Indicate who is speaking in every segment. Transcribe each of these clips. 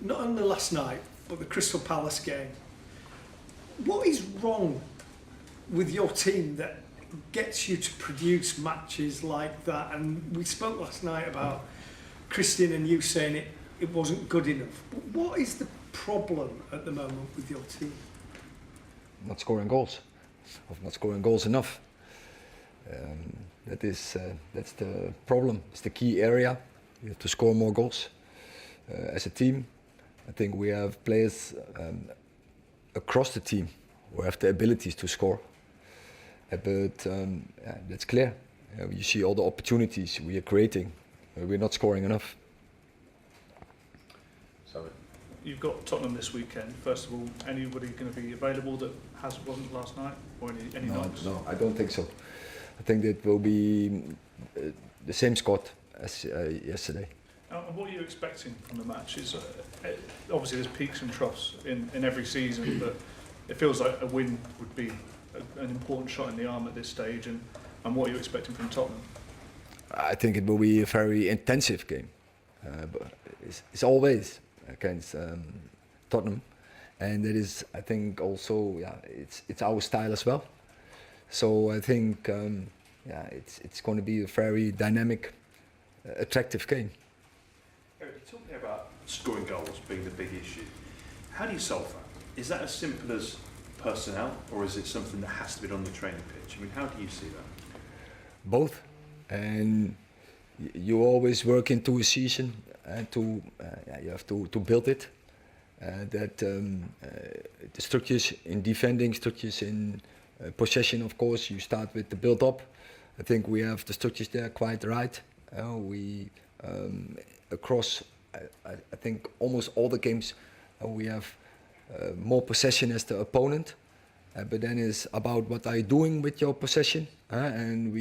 Speaker 1: not only last night, but the Crystal Palace game. What is wrong with your team that gets you to produce matches like that? And we spoke last night about Christian and you saying it wasn't good enough. But what is the problem at the moment with your team?
Speaker 2: Not scoring goals, of not scoring goals enough. That's the problem. It's the key area. You have to score more goals. As a team, I think we have players across the team who have the abilities to score. But that's clear. You see all the opportunities we are creating. We're not scoring enough.
Speaker 3: So you've got Tottenham this weekend. First of all, anybody going to be available that wasn't last night, or any knocks?
Speaker 2: No, I don't think so. I think it will be the same squad as yesterday.
Speaker 3: And what are you expecting from the match? Obviously there's peaks and troughs in every season, but it feels like a win would be an important shot in the arm at this stage. And what are you expecting from Tottenham?
Speaker 2: I think it will be a very intensive game. But it's always against Tottenham, and it is, I think, also it's our style as well. So I think it's going to be a very dynamic, attractive game.
Speaker 4: Eric, you're talking about scoring goals being the big issue. How do you solve that? Is that as simple as personnel, or is it something that has to be done on the training pitch? I mean, how do you see that?
Speaker 2: Both, and you always work into a season you have to build it. The structures in defending, structures in possession, of course, you start with the build-up. I think we have the structures there quite right. We across, I think almost all the games, we have more possession as the opponent. But then it's about what are you doing with your possession, and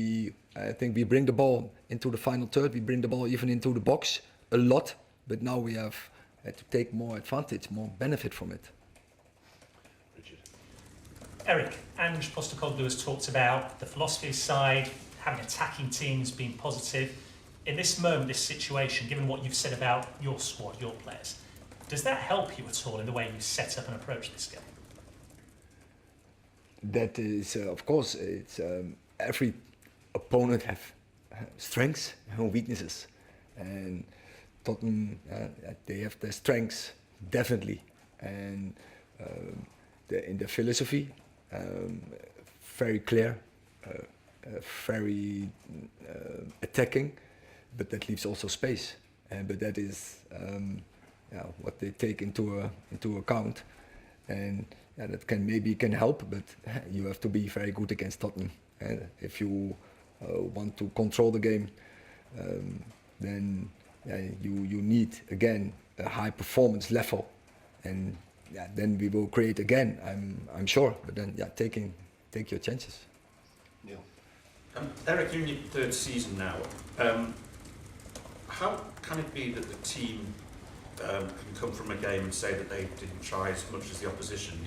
Speaker 2: I think we bring the ball into the final third. We bring the ball even into the box a lot, but now we have to take more advantage, more benefit from it.
Speaker 4: Richard.
Speaker 5: Eric, Ange Postecoglou has talked about the philosophy side, having attacking teams, being positive. In this moment, this situation, given what you've said about your squad, your players, does that help you at all in the way you set up and approach this game?
Speaker 2: That is, of course, it's every opponent have strengths and weaknesses, and Tottenham they have their strengths definitely, and in their philosophy, very clear, very attacking, but that leaves also space, but that is what they take into account, and that can help, but you have to be very good against Tottenham. If you want to control the game, then you need again a high performance level, and then we will create again. I'm sure, but then take your chances.
Speaker 4: Neil.
Speaker 6: Eric, you're in your third season now. How can it be that the team can come from a game and say that they didn't try as much as the opposition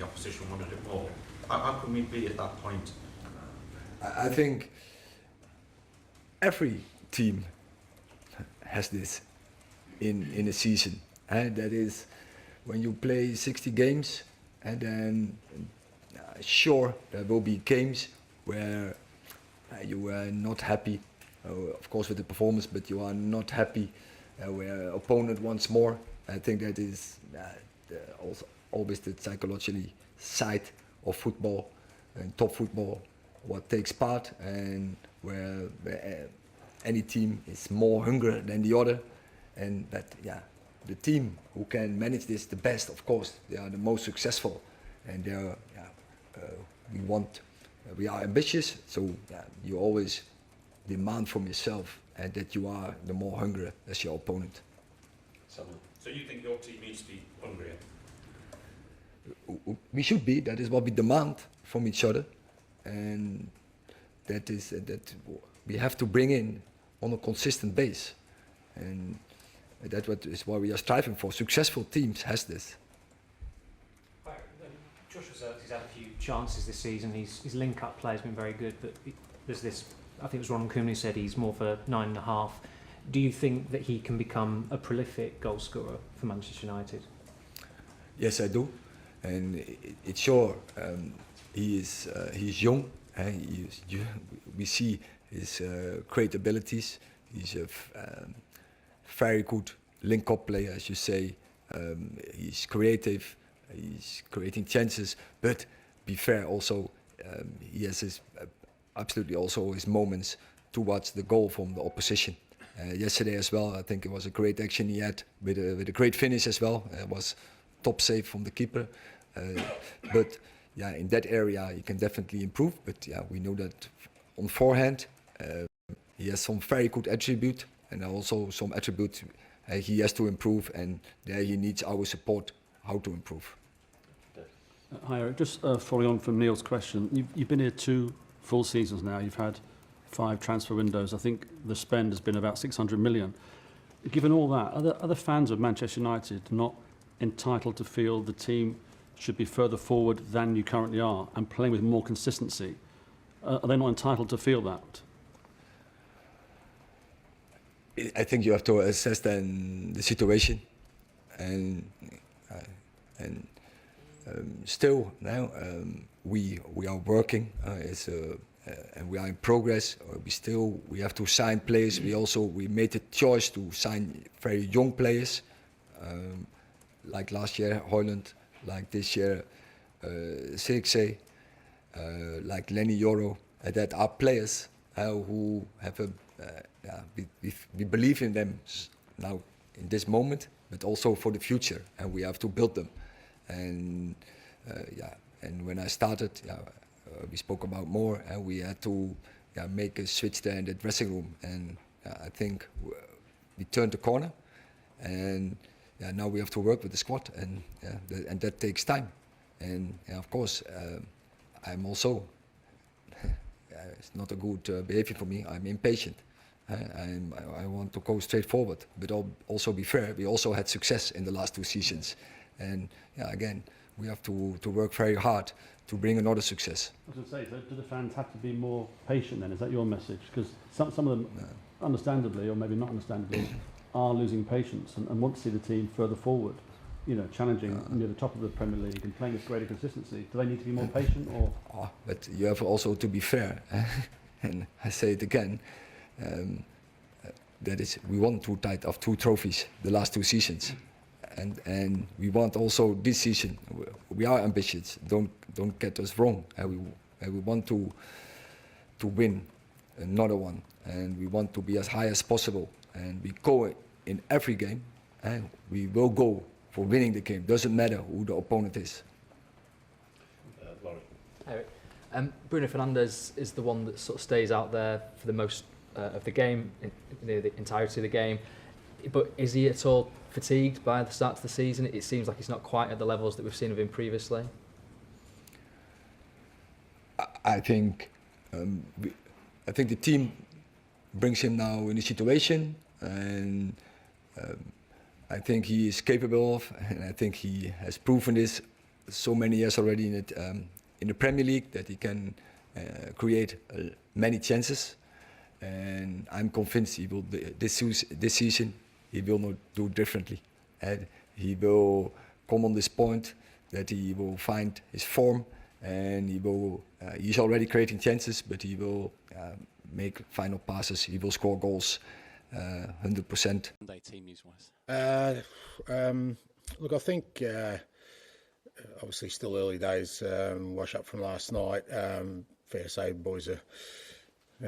Speaker 6: wanted it more? How can we be at that point?
Speaker 2: I think every team has this in a season, and that is when you play 60 games, and then sure there will be games where you are not happy, of course with the performance, but you are not happy where opponent wants more. I think that is also always the psychological side of football and top football, what takes part, and where any team is more hungry than the other, and that the team who can manage this the best, of course, they are the most successful, and they are we are ambitious, so you always demand from yourself and that you are the more hungry as your opponent.
Speaker 6: So you think your team needs to be hungrier?
Speaker 2: We should be. That is what we demand from each other, and that is that we have to bring in on a consistent base, and that is what we are striving for. Successful teams has this.
Speaker 7: Josh he's had a few chances this season. His link-up play has been very good, but there's this. I think it was Ron Koeman who said he's more for 9.5. Do you think that he can become a prolific goal scorer for Manchester United?
Speaker 2: Yes, I do, and it's sure he's young. We see his great abilities. He's a very good link-up player, as you say. He's creative. He's creating chances, but be fair also, he has his absolutely also his moments towards the goal from the opposition. Yesterday as well, I think it was a great action he had with a great finish as well. It was top save from the keeper. But yeah, in that area he can definitely improve. But yeah, we know that on forehand he has some very good attribute, and also some attributes he has to improve, and there he needs our support how to improve.
Speaker 8: Hi Eric, just following on from Neil's question, you've been here 2 full seasons now, you've had 5 transfer windows. I think the spend has been about 600 million. Given all that, are the fans of Manchester United not entitled to feel the team should be further forward than you currently are and playing with more consistency? Are they not entitled to feel that?
Speaker 2: I think you have to assess then the situation, and still now we are working and we are in progress. We have to sign players. We made the choice to sign very young players, like last year Hoyland, like this year Sirkzee, like Lenny Yoro, that are players who have we believe in them now in this moment, but also for the future, and we have to build them. And and when I started, we spoke about more, and we had to make a switch there in the dressing room, and I think we turned the corner, and now we have to work with the squad, and that takes time, and of course I'm also it's not a good behavior for me. I'm impatient. I want to go straight forward, but also be fair. We also had success in the last 2 seasons, and again we have to work very hard to bring another success.
Speaker 8: I was going to say, so do the fans have to be more patient then? Is that your message? Because some of them, understandably, or maybe not understandably, are losing patience and want to see the team further forward, challenging near the top of the Premier League and playing with greater consistency. Do they need to be more patient, or?
Speaker 2: But you have also to be fair, and I say it again. That is, we won 2 trophies the last 2 seasons, and we want also this season. We are ambitious. Don't get us wrong. We want to win another one, and we want to be as high as possible. And we go in every game, and we will go for winning the game. Doesn't matter who the opponent is.
Speaker 9: Eric, Bruno Fernandes is the one that sort of stays out there for the most of the game, the entirety of the game. But is he at all fatigued by the start of the season? It seems like he's not quite at the levels that we've seen of him previously.
Speaker 2: I think the team brings him now in a situation, and I think he is capable of, and I think he has proven this so many years already in the Premier League, that he can create many chances. And I'm convinced he will this season he will not do differently, and he will come on this point that he will find his form, and he's already creating chances, but he will make final passes. He will score goals 100%.
Speaker 10: Sunday team news-wise.
Speaker 11: Look, I think obviously still early days. Wash up from last night. Fair to say, boys are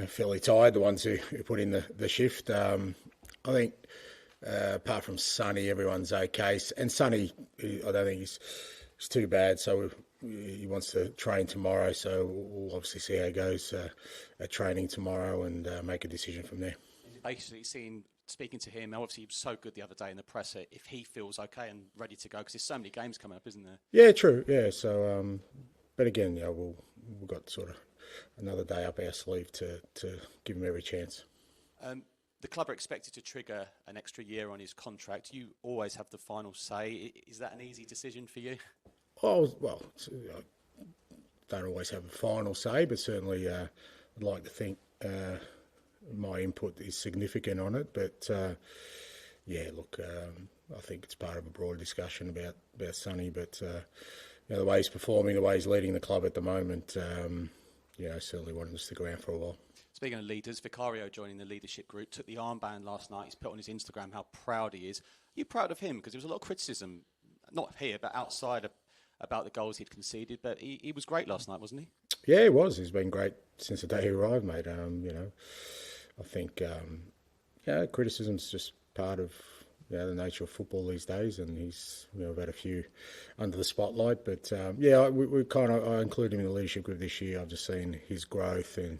Speaker 11: fairly tired, the ones who put in the shift. I think apart from Sonny, everyone's okay. And Sonny, I don't think he's too bad, so he wants to train tomorrow, so we'll obviously see how it goes at training tomorrow and make a decision from there.
Speaker 10: Basically, speaking to him, obviously he was so good the other day in the presser, if he feels okay and ready to go, because there's so many games coming up, isn't there?
Speaker 11: Yeah, true, yeah, so, but again, we've got sort of another day up our sleeve to give him every chance.
Speaker 10: The club are expected to trigger an extra year on his contract. You always have the final say. Is that an easy decision for you?
Speaker 11: Oh, well, I don't always have a final say, but certainly I'd like to think my input is significant on it. But yeah, look, I think it's part of a broader discussion about Sonny. But you know, the way he's performing, the way he's leading the club at the moment, I certainly want him to stick around for a while.
Speaker 10: Speaking of leaders, Vicario joining the leadership group, took the armband last night. He's put on his Instagram how proud he is. Are you proud of him? Because there was a lot of criticism, not here, but outside about the goals he'd conceded. But he was great last night, wasn't he?
Speaker 11: Yeah, he was. He's been great since the day he arrived, mate. I think criticism's just part of the nature of football these days, and he's we've had a few under the spotlight. But I include him in the leadership group this year. I've just seen his growth, and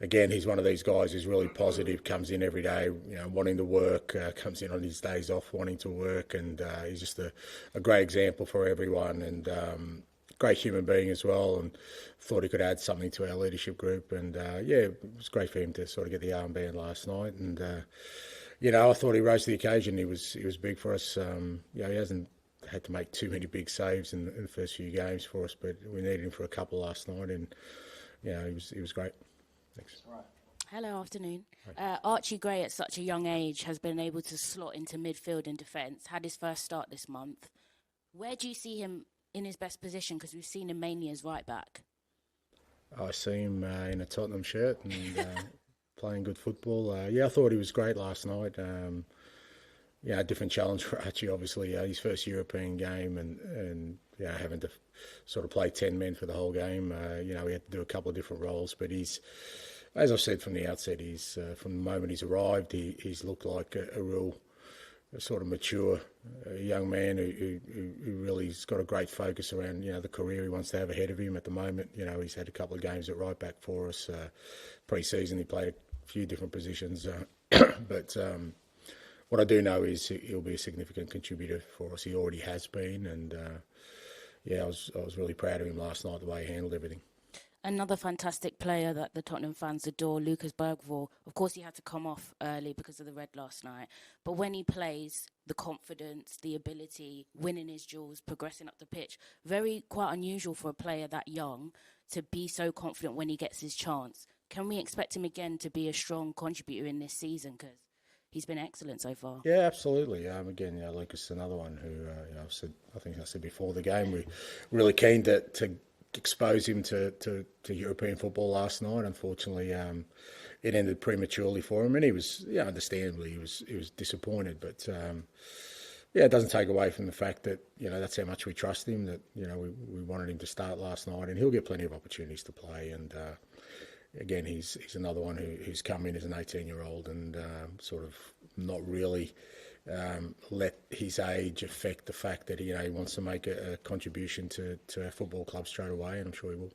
Speaker 11: again, he's one of these guys who's really positive, comes in every day, wanting to work, comes in on his days off wanting to work, and he's just a great example for everyone, and great human being as well, and thought he could add something to our leadership group. And it was great for him to sort of get the armband last night, and I thought he rose to the occasion. He was big for us. He hasn't had to make too many big saves in the first few games for us, but we needed him for a couple last night, and he was great. Thanks.
Speaker 12: Hello, afternoon. Archie Gray at such a young age has been able to slot into midfield and defence, had his first start this month. Where do you see him in his best position? Because we've seen him mainly as right back.
Speaker 11: I see him in a Tottenham shirt and playing good football. I thought he was great last night. A different challenge for Archie, obviously. His first European game, and having to sort of play 10 men for the whole game. He had to do a couple of different roles, but he's, as I've said from the outset, he's from the moment he's arrived, he's looked like a real sort of mature young man who really has got a great focus around the career he wants to have ahead of him. At the moment, he's had a couple of games at right back for us. Pre-season, he played a few different positions, but what I do know is he'll be a significant contributor for us. He already has been, and I was really proud of him last night, the way he handled everything.
Speaker 12: Another fantastic player that the Tottenham fans adore, Lucas Bergvall. Of course, he had to come off early because of the red last night. But when he plays, the confidence, the ability, winning his duels, progressing up the pitch, quite unusual for a player that young to be so confident when he gets his chance. Can we expect him again to be a strong contributor in this season? Because he's been excellent so far.
Speaker 11: Yeah, absolutely. Again, Lucas is another one who I think I said before the game, we're really keen to expose him to European football last night. Unfortunately, it ended prematurely for him, and he was, understandably, he was disappointed. But it doesn't take away from the fact that that's how much we trust him. That we wanted him to start last night, and he'll get plenty of opportunities to play. And again, he's another one who's come in as an 18-year-old and sort of not really let his age affect the fact that he wants to make a contribution to our football club straight away, and I'm sure he will.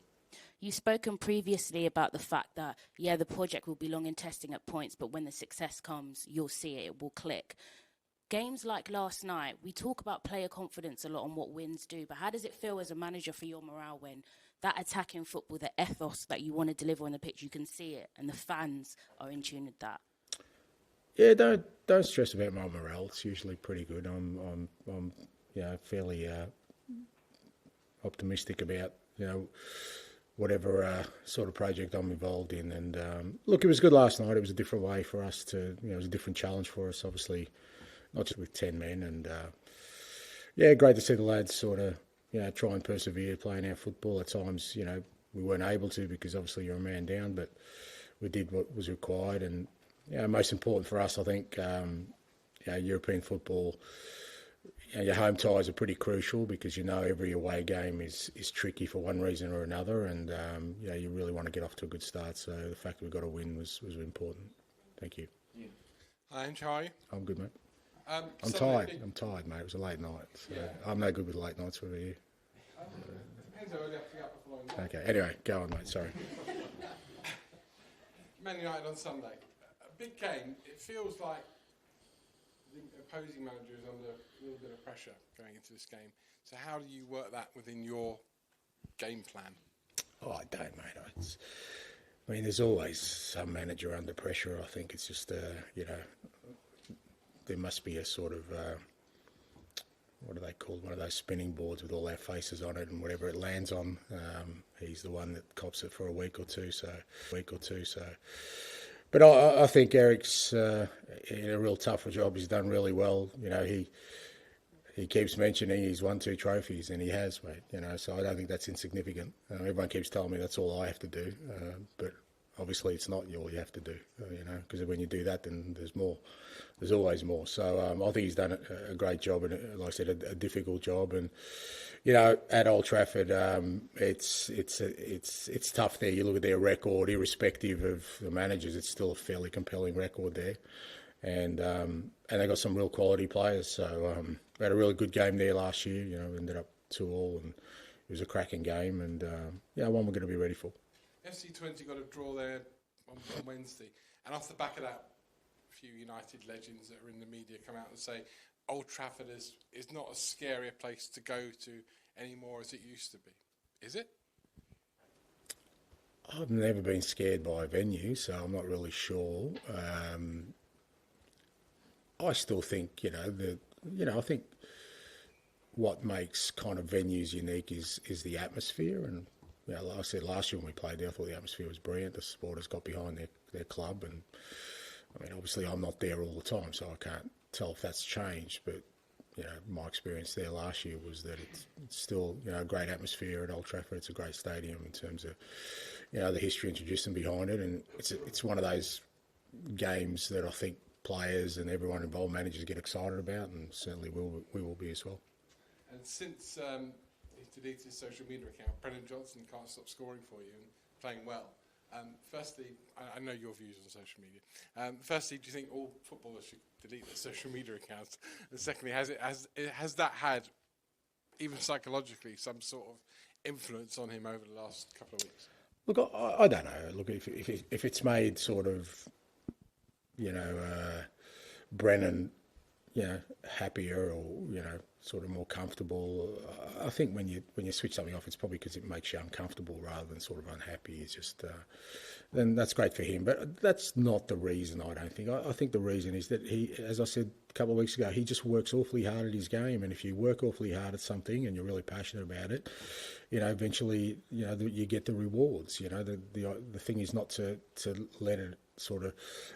Speaker 12: You've spoken previously about the fact that, the project will be long in testing at points, but when the success comes, you'll see it will click. Games like last night, we talk about player confidence a lot and what wins do, but how does it feel as a manager for your morale when that attacking football, the ethos that you want to deliver on the pitch, you can see it, and the fans are in tune with that?
Speaker 11: Yeah, don't stress about my morale. It's usually pretty good. I'm fairly optimistic about whatever sort of project I'm involved in. And look, it was good last night. It was a different way for us to, it was a different challenge for us. Obviously, not just with 10 men. And great to see the lads sort of try and persevere playing our football. At times, we weren't able to because obviously you're a man down, but we did what was required. And most important for us, I think, European football, your home ties are pretty crucial because every away game is tricky for one reason or another, and you really want to get off to a good start. So the fact that we got a win was important. Thank you.
Speaker 13: Hi, Ange, how are you? I'm
Speaker 11: good, mate. I'm tired, mate. It was a late night. So I'm no good with late nights with you.
Speaker 13: Depends how early I have to get up the following day.
Speaker 11: Okay, anyway, go on, mate. Sorry.
Speaker 13: Man United on Sunday. A big game. It feels like the opposing manager is under a little bit of pressure going into this game. So how do you work that within your game plan?
Speaker 11: Oh, I don't, mate. There's always some manager under pressure. I think it's just, there must be a sort of, what do they call one of those spinning boards with all our faces on it, and whatever it lands on, he's the one that cops it for a week or two. So, But I think Eric's in a real tough job. He's done really well. You know, he keeps mentioning he's won 2 trophies, and he has, mate. You know, so I don't think that's insignificant. Everyone keeps telling me that's all I have to do, but obviously it's not all you have to do. You know, because when you do that, then there's more. There's always more. So I think he's done a great job, and like I said, a difficult job. And you know, at Old Trafford, it's tough there. You look at their record, irrespective of the managers, it's still a fairly compelling record there. And they got some real quality players. So we had a really good game there last year. You know, ended up 2-2, and it was a cracking game. And yeah, one we're going to be ready for.
Speaker 13: FC20 got a draw there on Wednesday, and off the back of that, a few United legends that are in the media come out and say Old Trafford is not as scary a place to go to anymore as it used to be. Is it?
Speaker 11: I've never been scared by a venue, so I'm not really sure. I still think, I think what makes kind of venues unique is the atmosphere. And you know, like I said, last year when we played there, I thought the atmosphere was brilliant. The supporters got behind their club, and I mean, obviously I'm not there all the time, so I can't tell if that's changed. But you know, my experience there last year was that it's still, you know, a great atmosphere at Old Trafford. It's a great stadium in terms of, you know, the history and tradition behind it, and it's one of those games that I think players and everyone involved, managers, get excited about, and certainly we will be as well.
Speaker 13: And since he deleted his social media account, Brennan Johnson can't stop scoring for you and playing well. Firstly, I know your views on social media. Firstly, do you think all footballers should delete their social media accounts? And secondly, has that had, even psychologically, some sort of influence on him over the last couple of weeks?
Speaker 11: Look, I don't know. Look, if it's made sort of, you know, Brennan, you know, happier, or you know, sort of more comfortable. I think when you switch something off, it's probably because it makes you uncomfortable rather than sort of unhappy. It's just then that's great for him, but that's not the reason. I don't think. I think the reason is that he, as I said a couple of weeks ago, he just works awfully hard at his game, and if you work awfully hard at something and you're really passionate about it, you know, eventually, you know, you get the rewards. You know, the thing is not to let it sort of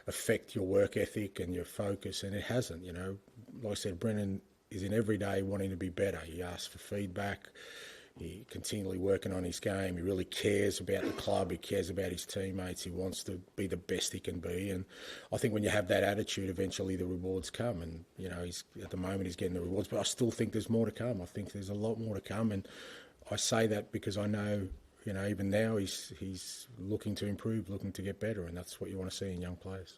Speaker 11: affect your work ethic and your focus, and it hasn't. You know, like I said, Brennan is in every day wanting to be better. He asks for feedback. He's continually working on his game. He really cares about the club. He cares about his teammates. He wants to be the best he can be. And I think when you have that attitude, eventually the rewards come. And, you know, at the moment he's getting the rewards, but I still think there's more to come. I think there's a lot more to come. And I say that because I know, you know, even now he's looking to improve, looking to get better. And that's what you want to see in young players.